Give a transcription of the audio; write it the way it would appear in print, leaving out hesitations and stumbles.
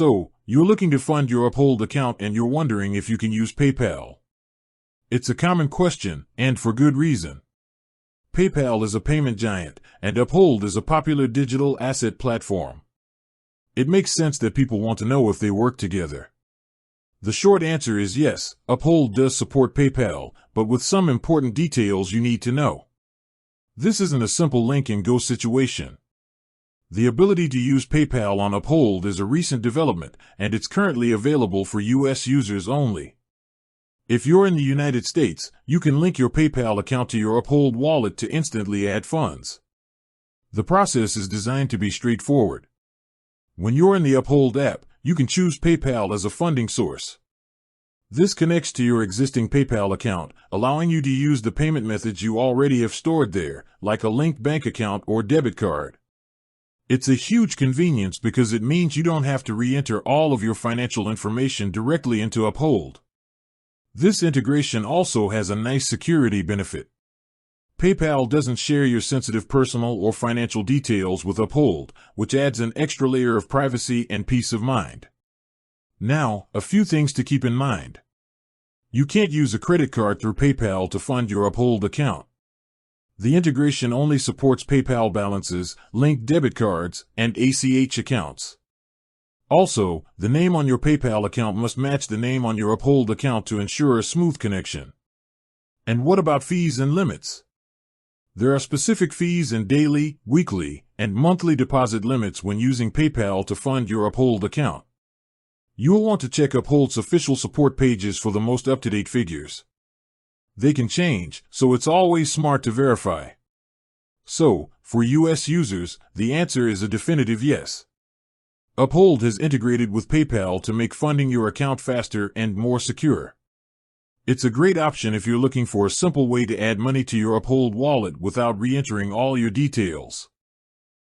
So, you're looking to fund your Uphold account and you're wondering if you can use PayPal. It's a common question, and for good reason. PayPal is a payment giant, and Uphold is a popular digital asset platform. It makes sense that people want to know if they work together. The short answer is yes, Uphold does support PayPal, but with some important details you need to know. This isn't a simple link-and-go situation. The ability to use PayPal on Uphold is a recent development, and it's currently available for U.S. users only. If you're in the United States, you can link your PayPal account to your Uphold wallet to instantly add funds. The process is designed to be straightforward. When you're in the Uphold app, you can choose PayPal as a funding source. This connects to your existing PayPal account, allowing you to use the payment methods you already have stored there, like a linked bank account or debit card. It's a huge convenience because it means you don't have to re-enter all of your financial information directly into Uphold. This integration also has a nice security benefit. PayPal doesn't share your sensitive personal or financial details with Uphold, which adds an extra layer of privacy and peace of mind. Now, a few things to keep in mind. You can't use a credit card through PayPal to fund your Uphold account. The integration only supports PayPal balances, linked debit cards, and ACH accounts. Also, the name on your PayPal account must match the name on your Uphold account to ensure a smooth connection. And what about fees and limits? There are specific fees and daily, weekly, and monthly deposit limits when using PayPal to fund your Uphold account. You will want to check Uphold's official support pages for the most up-to-date figures. They can change, so it's always smart to verify. So, for U.S. users, the answer is a definitive yes. Uphold has integrated with PayPal to make funding your account faster and more secure. It's a great option if you're looking for a simple way to add money to your Uphold wallet without re-entering all your details.